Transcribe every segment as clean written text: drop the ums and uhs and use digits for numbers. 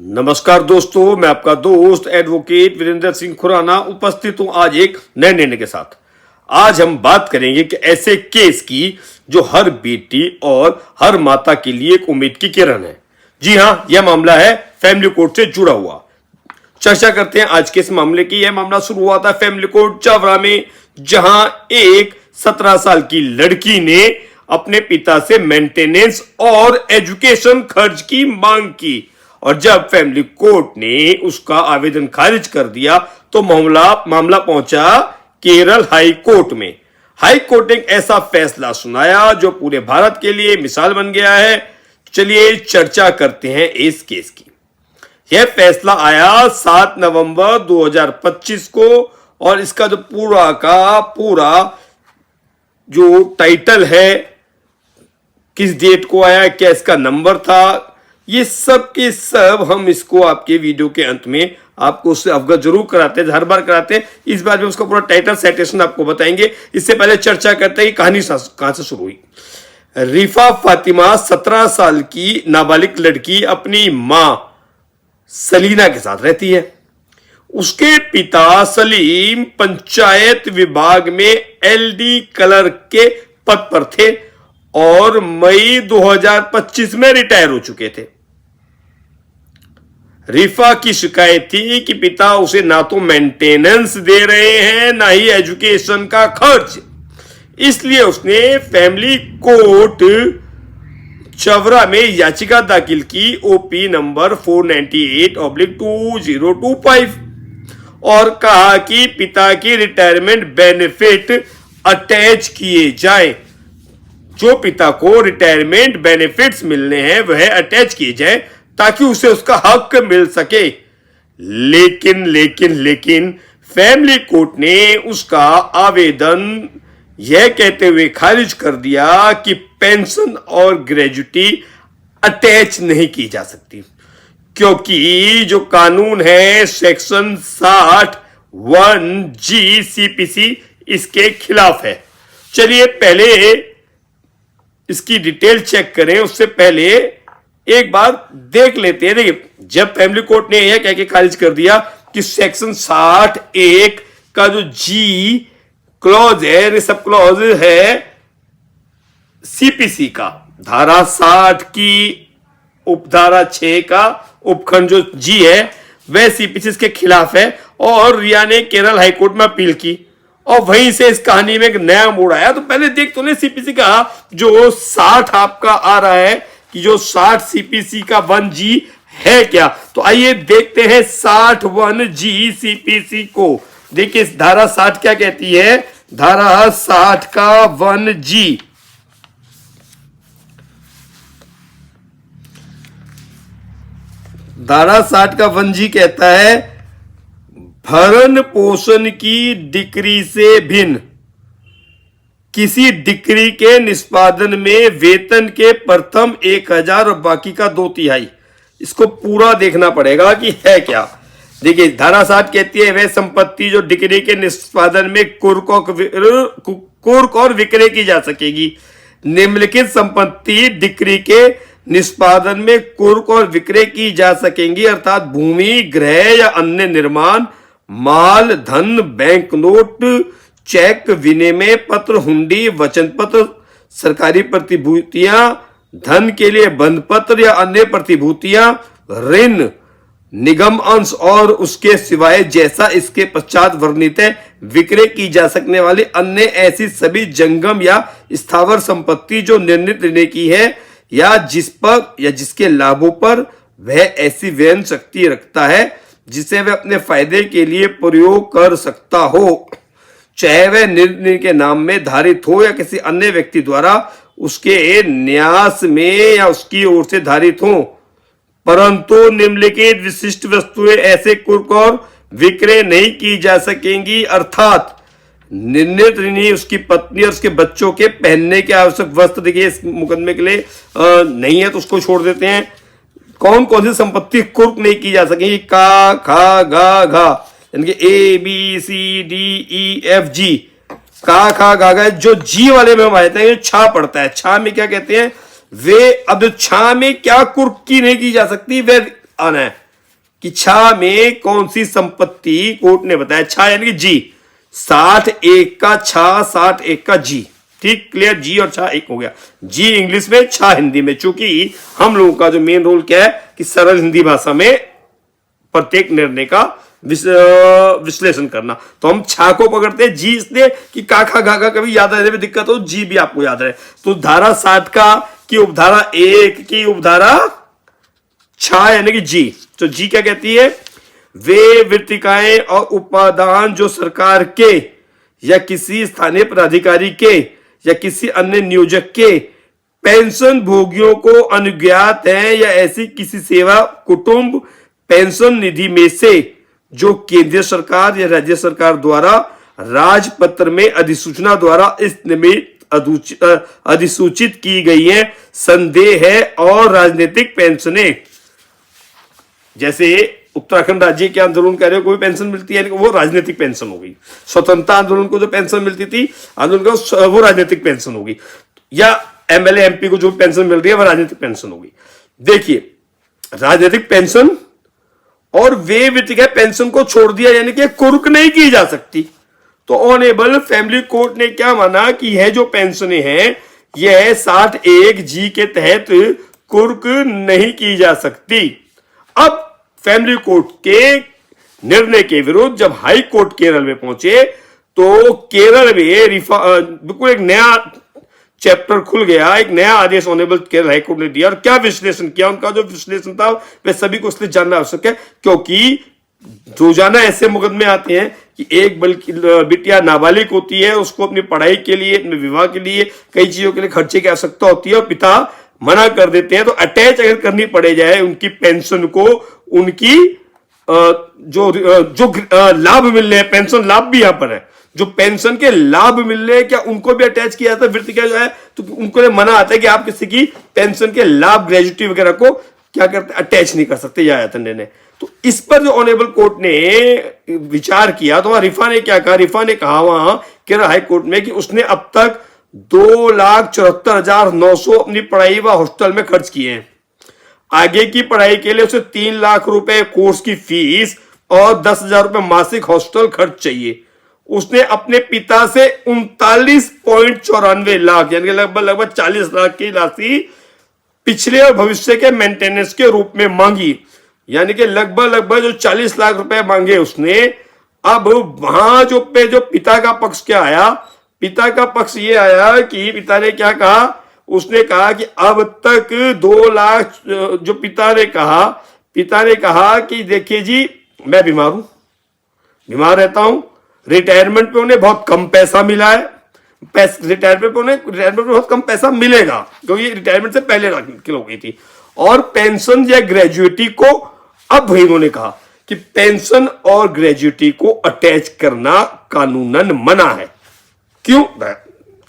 नमस्कार दोस्तों, मैं आपका दोस्त एडवोकेट वीरेंद्र सिंह खुराना उपस्थित हूं आज एक नए निर्णय के साथ। आज हम बात करेंगे कि ऐसे केस की जो हर बेटी और हर माता के लिए एक उम्मीद की किरण है। जी हां, यह मामला है फैमिली कोर्ट से जुड़ा हुआ। चर्चा करते हैं आज के इस मामले की। यह मामला शुरू हुआ था फैमिली कोर्ट चावरा में, जहां एक 17 साल की लड़की ने अपने पिता से मेंटेनेंस और एजुकेशन खर्च की मांग की, और जब फैमिली कोर्ट ने उसका आवेदन खारिज कर दिया तो मामला पहुंचा केरल हाई कोर्ट में। हाई कोर्ट ने एक ऐसा फैसला सुनाया जो पूरे भारत के लिए मिसाल बन गया है। चलिए चर्चा करते हैं इस केस की। यह फैसला आया 7 नवंबर 2025 को, और इसका जो पूरा जो टाइटल है, किस डेट को आया, क्या इसका नंबर था, ये सब के सब हम इसको आपके वीडियो के अंत में आपको उससे अवगत जरूर कराते हैं, हर बार कराते हैं। इस बार भी उसका पूरा टाइटल साइटेशन आपको बताएंगे। इससे पहले चर्चा करते हैं कि कहानी कहां से शुरू हुई। रिफा फातिमा 17 साल की नाबालिग लड़की अपनी मां सलीना के साथ रहती है। उसके पिता सलीम पंचायत विभाग में एलडी क्लर्क के पद पर थे और मई 2025 में रिटायर हो चुके थे। रिफा की शिकायत थी कि पिता उसे ना तो मेंटेनेंस दे रहे हैं, ना ही एजुकेशन का खर्च। इसलिए उसने फैमिली कोर्ट चवरा में याचिका दाखिल की, ओपी नंबर 498/2025, और कहा कि पिता की रिटायरमेंट बेनिफिट अटैच किए जाएं। जो पिता को रिटायरमेंट बेनिफिट्स मिलने हैं वह अटैच किए जाए ताकि उसे उसका हक मिल सके। लेकिन फैमिली कोर्ट ने उसका आवेदन यह कहते हुए खारिज कर दिया कि पेंशन और ग्रेजुटी अटैच नहीं की जा सकती, क्योंकि जो कानून है सेक्शन 60(1)(g) सीपीसी इसके खिलाफ है। चलिए पहले इसकी डिटेल चेक करें, उससे पहले एक बार देख लेते हैं। देखिए, जब फैमिली कोर्ट ने यह कह के खारिज कर दिया कि सेक्शन 60(1) का जो जी क्लॉज है, सब क्लॉज है सीपीसी का, धारा 60 की उपधारा 6 का उपखंड जो जी है वह सीपीसी के खिलाफ है, और रिया ने केरल हाईकोर्ट में अपील की, और वहीं से इस कहानी में एक नया मोड़ आया। तो पहले देख तो ले सीपीसी का जो 60 आपका आ रहा है कि जो 60 सीपीसी का 1G है क्या। तो आइए देखते हैं 60(1)(g) सीपीसी को। देखिए इस धारा 60 क्या कहती है। धारा 60 का 1G, धारा 60 का 1G कहता है, भरण पोषण की डिक्री से भिन्न किसी डिक्री के निष्पादन में वेतन के प्रथम 1000 और बाकी का 2/3। इसको पूरा देखना पड़ेगा कि है क्या। देखिए धारा 60 कहती है, वह संपत्ति जो डिक्री के निष्पादन में कुर्क और विक्रय की जा सकेगी। निम्नलिखित संपत्ति डिक्री के निष्पादन में कुर्क और विक्रय की जा सकेंगी, अर्थात भूमि, गृह या अन्य निर्माण, माल, धन, बैंक नोट, चेक, विनिमय पत्र, हुंडी, वचन पत्र, सरकारी प्रतिभूतियां, धन के लिए बंध पत्र या अन्य प्रतिभूतियां, ऋण, निगम अंश और उसके सिवाय जैसा इसके पश्चात वर्णित है, विक्रय की जा सकने वाली अन्य ऐसी सभी जंगम या स्थावर संपत्ति जो निर्णित लेने की है या जिस पर या जिसके लाभों पर वह ऐसी व्ययन शक्ति रखता है जिसे वह अपने फायदे के लिए प्रयोग कर सकता हो, चाहे वह निर्णय के नाम में धारित हो या किसी अन्य व्यक्ति द्वारा उसके न्यास में या उसकी ओर से धारित हो। परंतु निम्नलिखित विशिष्ट वस्तुएं ऐसे कुर्क और विक्रय नहीं की जा सकेंगी, अर्थात निर्णित ऋणी, उसकी पत्नी और उसके बच्चों के पहनने के आवश्यक वस्त्र। देखिए इस मुकदमे के लिए नहीं है तो उसको छोड़ देते हैं। कौन कौन सी संपत्ति कुर्क नहीं की जा सकेगी, का, खा, गा, घा, यानी कि ABCDEFG, का, खा, गा, गा। जो जी वाले में हम आते हैं छा पड़ता है। छा में क्या कहते हैं वे, अब छा में क्या कुर्क की नहीं की जा सकती वह आना है। कि छा में कौन सी संपत्ति, कोर्ट ने बताया छा यानी कि जी, 60 का छा, 60 का जी, ठीक, क्लियर, जी और छा एक हो गया, जी इंग्लिश में, छा हिंदी में। चूंकि हम लोगों का जो मेन रोल क्या है कि सरल हिंदी भाषा में प्रत्येक निर्णय का विश्लेषण करना, तो हम छा को पकड़ते हैं, जी इसलिए कि काखा घाघा कभी याद रहने में दिक्कत हो, जी भी आपको याद रहे। तो धारा 60 का की उपधारा 1 की उपधारा छा यानी कि जी, तो जी क्या कहती है, वे वृत्तिकाएं और उपादान जो सरकार के या किसी स्थानीय पदाधिकारी के या किसी अन्य नियोजक के पेंशन भोगियों को अनुज्ञात है या ऐसी किसी सेवा कुटुंब पेंशन निधि में से जो केंद्रीय सरकार या राज्य सरकार द्वारा राजपत्र में अधिसूचना द्वारा इस निमित्त अधिसूचित की गई है, संदेह है, और राजनीतिक पेंशनें, जैसे उत्तराखंड राज्य के आंदोलन कार्यों को भी पेंशन मिलती है, वो राजनीतिक पेंशन होगी। स्वतंत्रता आंदोलन को जो पेंशन मिलती थी आंदोलन का, वो राजनीतिक पेंशन होगी। या एमएलए एमपी को जो पेंशन मिल रही है वो राजनीतिक पेंशन होगी। देखिए, राजनीतिक पेंशन और वे व्यक्तिगत पेंशन को छोड़ दिया, यानी कि कुर्क नहीं की जा सकती। तो ऑनरेबल फैमिली कोर्ट ने क्या माना कि यह जो पेंशनें हैं यह 61 जी के तहत कुर्क नहीं की जा सकती। अब फैमिली कोर्ट के निर्णय के विरुद्ध जब हाई कोर्ट केरल में पहुंचे तो केरल में बिल्कुल एक नया चैप्टर खुल गया, एक नया आदेश ऑनरेबल केरल हाई कोर्ट ने दिया। और क्या विश्लेषण किया, उनका जो विश्लेषण था वह सभी को इसलिए जानना आवश्यक है क्योंकि रोजाना ऐसे मुकदमे आते हैं कि एक बल्कि बिटिया नाबालिग होती है, उसको अपनी पढ़ाई के लिए, अपने विवाह के लिए, कई चीजों के लिए खर्चे की आवश्यकता होती है और पिता मना कर देते हैं। तो अटैच अगर करनी पड़े जाए उनकी पेंशन को, उनकी जो लाभ मिल रहे हैं, पेंशन लाभ भी यहां पर है, जो पेंशन के लाभ मिल रहे हैं क्या उनको भी अटैच किया जाता है, वृत्ति क्या जो है, तो उनको मना आता है कि आप किसी की पेंशन के लाभ, ग्रेजुटी वगैरह को क्या करते, अटैच नहीं कर सकते, यह आया था निर्णय। तो इस पर जो ऑनरेबल कोर्ट ने विचार किया तो रिफा ने क्या कहा, रिफा ने कहा वहां केरल हाई कोर्ट में कि उसने अब तक 2,74,900 अपनी पढ़ाई व हॉस्टल में खर्च किए हैं। आगे की पढ़ाई के लिए उसे 3 लाख रुपए कोर्स की फीस और 10,000 रुपए मासिक हॉस्टल खर्च चाहिए। उसने अपने पिता से 39.94 लाख यानी लगभग 40 लाख की राशि पिछले और भविष्य के मेंटेनेंस के रूप में मांगी, यानी कि लगभग जो 40 लाख रुपए मांगे उसने। अब वहां जो पिता का पक्ष क्या आया, पिता का पक्ष ये आया कि पिता ने क्या कहा, उसने कहा कि अब तक 2 लाख, जो पिता ने कहा कि देखिए जी मैं बीमार रहता हूं, रिटायरमेंट पे उन्हें बहुत कम पैसा मिला है, रिटायरमेंट पे बहुत कम पैसा मिलेगा क्योंकि रिटायरमेंट से पहले हो गई थी, और पेंशन या ग्रेजुएटी को अब इन्होंने कहा कि पेंशन और ग्रेजुएटी को अटैच करना कानूनन मना है। क्यों?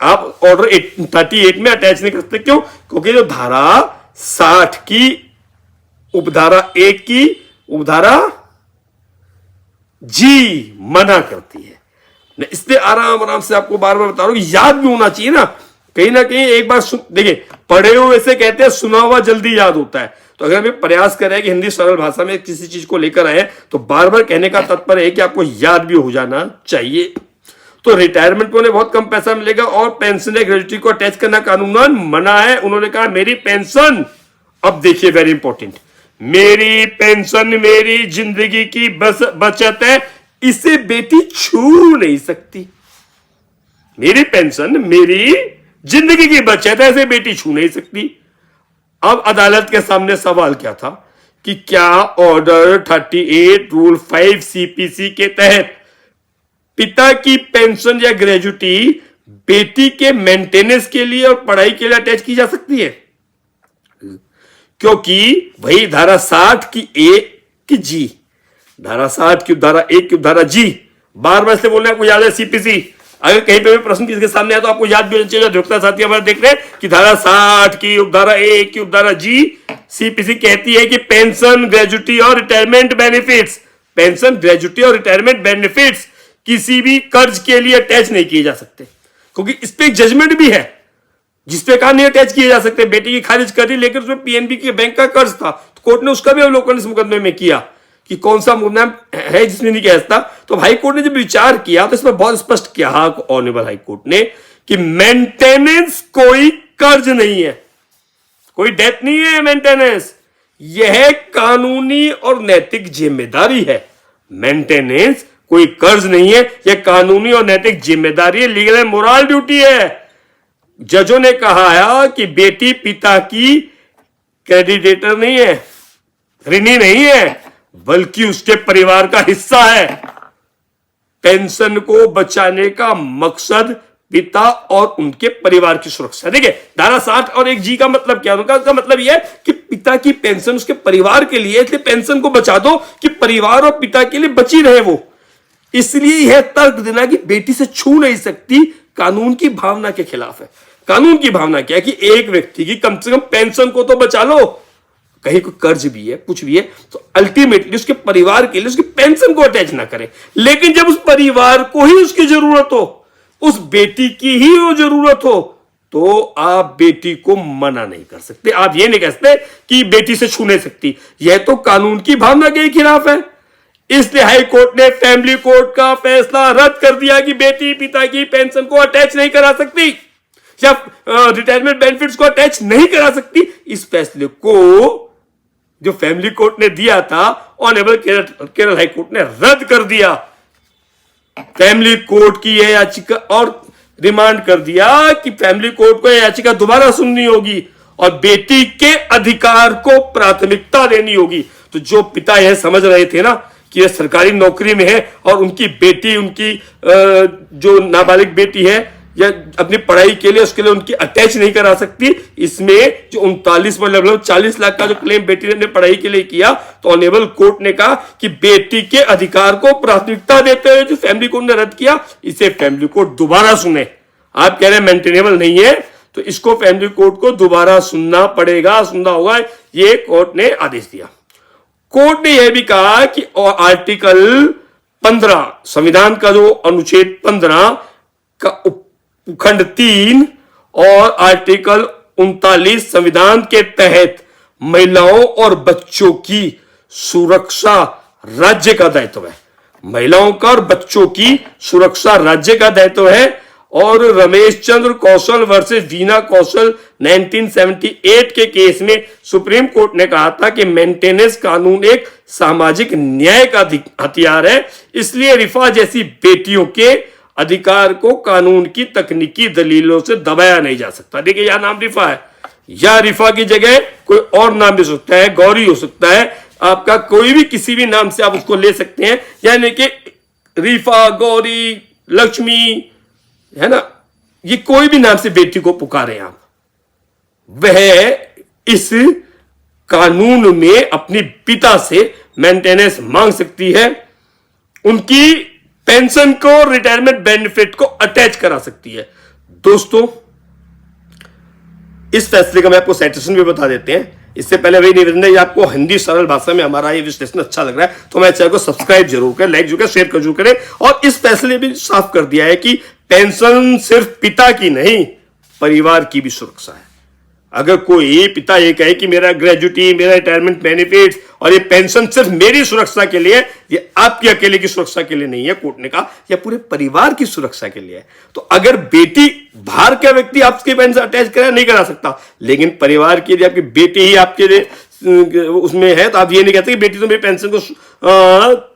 आप ऑर्डर 38 में अटैच नहीं कर सकते, क्यों? क्योंकि जो धारा 60 की उपधारा 1 की उपधारा जी मना करती है। इसलिए आराम से आपको बार बार बता रहा हूं कि याद भी होना चाहिए ना कहीं एक बार देखिए, पढ़े हुए से कहते हैं सुना हुआ जल्दी याद होता है। तो अगर हम प्रयास करें कि हिंदी सरल भाषा में किसी चीज को लेकर आए तो बार बार कहने का तात्पर्य है कि आपको याद भी हो जाना चाहिए। तो रिटायरमेंट पे उन्हें बहुत कम पैसा मिलेगा और पेंशन या ग्रेजुटी को अटैच करना कानूनन मना है। उन्होंने कहा मेरी पेंशन, अब देखिए वेरी इंपॉर्टेंट, मेरी पेंशन मेरी जिंदगी की बचत है, इसे बेटी छू नहीं सकती। मेरी पेंशन मेरी जिंदगी की बचत है, इसे बेटी छू नहीं सकती। अब अदालत के सामने सवाल क्या था कि क्या ऑर्डर 38 रूल 5 सीपीसी के तहत पिता की पेंशन या ग्रेजुटी बेटी के मेंटेनेंस के लिए और पढ़ाई के लिए अटैच की जा सकती है? क्योंकि वही धारा 60 की ए की जी, धारा 60 की धारा 1 की धारा जी, बार बार से बोलने आपको याद है सीपीसी। अगर कहीं पे भी प्रश्न किसी के सामने आया तो आपको याद भी होना चाहिए। अधिवक्ता साथी हमारे देख रहे हैं कि धारा 60 की उपधारा 1 की उपधारा जी सीपीसी कहती है कि पेंशन, ग्रेजुटी और रिटायरमेंट बेनिफिट्स, पेंशन, ग्रेजुटी और रिटायरमेंट बेनिफिट्स किसी भी कर्ज के लिए अटैच नहीं किए जा सकते, क्योंकि इस पे एक जजमेंट भी है जिसपे कहा नहीं अटैच किए जा सकते। बेटी की खारिज कर दी, लेकिन उसमें पीएनबी के बैंक का कर्ज था तो कोर्ट ने उसका भी अवलोकन इस मुकदमे में किया कि कौन सा नाम है जिसमें नहीं कह सकता। तो हाई कोर्ट ने जब विचार किया तो इसमें बहुत स्पष्ट किया ऑनरेबल हाई कोर्ट ने कि मेंटेनेंस कोई कर्ज नहीं है, कोई डेट नहीं है मेंटेनेंस, यह कानूनी और नैतिक जिम्मेदारी है। मेंटेनेंस कोई कर्ज नहीं है, यह कानूनी और नैतिक जिम्मेदारी है, लीगल एंड मोरल ड्यूटी है। जजों ने कहा है कि बेटी पिता की क्रेडिटेटर नहीं है, ऋणी नहीं है, बल्कि उसके परिवार का हिस्सा है। पेंशन को बचाने का मकसद पिता और उनके परिवार की सुरक्षा। देखिए धारा 60 और 1G का मतलब क्या है? उसका मतलब यह है कि पिता की पेंशन उसके परिवार के लिए, इसलिए पेंशन को बचा दो कि परिवार और पिता के लिए बची रहे वो। इसलिए यह तर्क देना कि बेटी से छू नहीं सकती कानून की भावना के खिलाफ है। कानून की भावना क्या है कि एक व्यक्ति की कम से कम पेंशन को तो बचा लो, कहीं कोई कर्ज भी है कुछ भी है तो अल्टीमेटली उसके परिवार के लिए उसकी पेंशन को अटैच ना करें। लेकिन जब उस परिवार को ही उसकी जरूरत हो, उस बेटी की ही वो जरूरत हो, तो आप बेटी को मना नहीं कर सकते। आप ये नहीं कह सकते कि बेटी से छू नहीं सकती, यह तो कानून की भावना के खिलाफ है। इसलिए हाई कोर्ट ने फैमिली कोर्ट का फैसला रद्द कर दिया कि बेटी पिता की पेंशन को अटैच नहीं करा सकती या रिटायरमेंट बेनिफिट्स को अटैच नहीं करा सकती। इस फैसले को जो फैमिली कोर्ट ने दिया था ऑनरेबल केरल हाई कोर्ट ने रद्द कर दिया। फैमिली कोर्ट की यह याचिका और रिमांड कर दिया कि फैमिली कोर्ट को यह याचिका दोबारा सुननी होगी और बेटी के अधिकार को प्राथमिकता देनी होगी। तो जो पिता यह समझ रहे थे ना कि यह सरकारी नौकरी में है और उनकी बेटी, उनकी जो नाबालिग बेटी है या अपनी पढ़ाई के लिए उसके लिए उनकी अटैच नहीं करा सकती, इसमें जो 39 मतलब 40 लाख का जो क्लेम बेटी ने पढ़ाई के लिए किया, तो ऑनरेबल कोर्ट ने कहा कि बेटी के अधिकार को प्राथमिकता देते हुए जो फैमिली कोर्ट ने रद्द किया, इसे फैमिली कोर्ट दोबारा सुने। आप कह रहे हैं मेंटेनेबल नहीं है, तो इसको फैमिली कोर्ट को दोबारा सुनना पड़ेगा, सुनना होगा, ये कोर्ट ने आदेश दिया। कोर्ट ने यह भी कहा कि आर्टिकल 15 संविधान का जो अनुच्छेद 15 का खंड 3 और आर्टिकल 39 संविधान के तहत महिलाओं और बच्चों की सुरक्षा राज्य का दायित्व है। महिलाओं का और बच्चों की सुरक्षा राज्य का दायित्व है। और रमेश चंद्र कौशल वर्सेस वीना कौशल 1978 के केस में सुप्रीम कोर्ट ने कहा था कि मेंटेनेंस कानून एक सामाजिक न्याय का हथियार है, इसलिए रिफा जैसी बेटियों के अधिकार को कानून की तकनीकी दलीलों से दबाया नहीं जा सकता। देखिए यह नाम रिफा है, या रिफा की जगह कोई और नाम भी हो सकता है, गौरी हो सकता है, आपका कोई भी किसी भी नाम से आप उसको ले सकते हैं। यानी कि रिफा, गौरी, लक्ष्मी, है ना, ये कोई भी नाम से बेटी को पुकारे आप, वह इस कानून में अपनी पिता से मेंटेनेंस मांग सकती है, उनकी पेंशन को, रिटायरमेंट बेनिफिट को अटैच करा सकती है। दोस्तों इस फैसले का मैं आपको साइटेशन भी बता देते हैं। इससे पहले वही निवेदन है, आपको हिंदी सरल भाषा में हमारा ये विश्लेषण अच्छा लग रहा है तो मैं चैनल को सब्सक्राइब जरूर करें, लाइक जरूर करें, शेयर जरूर करें। और इस फैसले में साफ कर दिया है कि पेंशन सिर्फ पिता की नहीं, परिवार की भी सुरक्षा है। अगर कोई पिता ये कहे कि मेरा ग्रेजुटी, मेरा रिटायरमेंट बेनिफिट्स और ये पेंशन सिर्फ मेरी सुरक्षा के लिए, ये आपकी अकेले की सुरक्षा के लिए नहीं है, कोर्ट ने कहा यह पूरे परिवार की सुरक्षा के लिए है। तो अगर बेटी बाहर का व्यक्ति आपकी पेंशन अटैच करा नहीं करा सकता, लेकिन परिवार के लिए आपकी बेटी ही आपके लिए उसमें है, तो आप ये नहीं कहते कि बेटी तो मेरी पेंशन को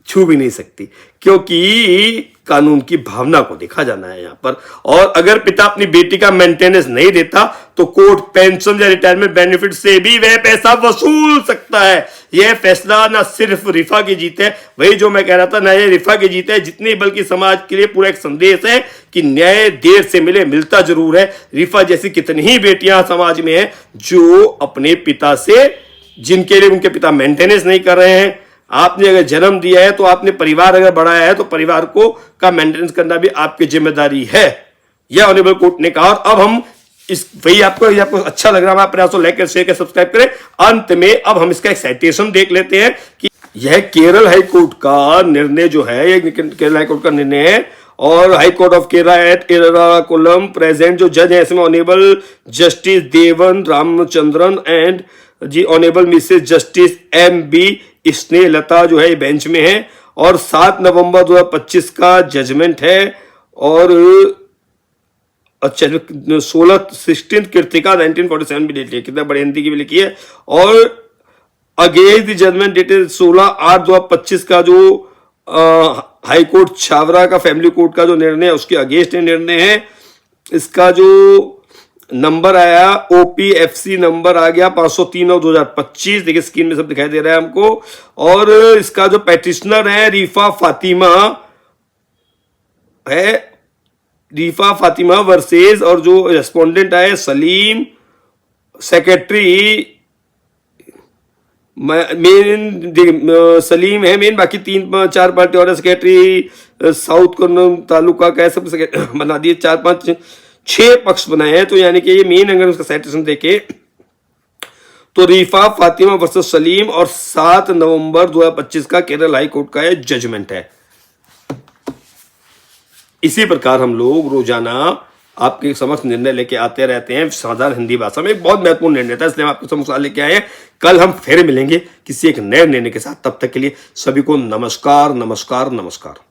छू भी नहीं सकती, क्योंकि कानून की भावना को देखा जाना है यहां पर। और अगर पिता अपनी बेटी का मेंटेनेंस नहीं देता तो कोर्ट पेंशन या रिटायरमेंट बेनिफिट से भी वह पैसा वसूल सकता है। यह फैसला ना सिर्फ रिफा की जीत है, वही जो मैं कह रहा था, ना ये रिफा की जीत है जितनी, बल्कि समाज के लिए पूरा एक संदेश है कि न्याय देर से मिले मिलता जरूर है। रिफा जैसी कितनी ही बेटियां समाज में हैं जो अपने पिता से, जिनके लिए उनके पिता मेंटेनेंस नहीं कर रहे हैं। आपने अगर जन्म दिया है तो आपने परिवार अगर बढ़ाया है तो परिवार को का मेंटेनेंस करना भी आपकी जिम्मेदारी है, यह ऑनरेबल कोर्ट ने कहा। और अब हम इस वही आपको अच्छा लग रहा है, आप प्रयास को लाइक करें, शेयर करें, सब्सक्राइब करें। अंत में अब हम इसका एक साइटेशन देख लेते हैं कि यह केरल हाई कोर्ट का निर्णय जो है, ये केरल हाई कोर्ट का निर्णय है। और high court of Kerala at Ernakulam present जो जज है इसमें honourable justice Devan Ramachandran and जी honourable Mrs justice M.B. Snehalatha जो है बेंच में है और 7 नवंबर 2025 का जजमेंट है। और अच्छा 16 कृतिका 1947 भी डेट है, कितना बड़ी हिंदी की भी लिखी है। और अगेंस्ट द जजमेंट डेटेड 16/8/2025 का जो हाई कोर्ट छावरा का फैमिली कोर्ट का जो निर्णय है उसके अगेंस्ट निर्णय है। इसका जो नंबर आया OPFC नंबर आ गया 503/2025, देखिए स्क्रीन में सब दिखाई दे रहा है हमको। और इसका जो पेटिशनर है रीफा फातिमा वर्सेस, और जो रेस्पोंडेंट आए सलीम, सेक्रेटरी मेन सलीम है मेन, बाकी 3-4 पार्टी और सेक्रेटरी साउथ कर्नूल तालुका का सब बना दिए, 4-5-6 पक्ष बनाए हैं। तो यानी कि ये मेन अगर उसका साइटेशन देखे तो रीफा फातिमा वर्सेस सलीम और 7 नवंबर 2025 का केरल हाई कोर्ट का जजमेंट है। इसी प्रकार हम लोग रोजाना आपके समक्ष निर्णय लेके आते रहते हैं साधारण हिंदी भाषा में। एक बहुत महत्वपूर्ण निर्णय था, इसलिए हम आपके समक्ष लेके आए हैं। कल हम फिर मिलेंगे किसी एक नए निर्णय के साथ। तब तक के लिए सभी को नमस्कार नमस्कार नमस्कार।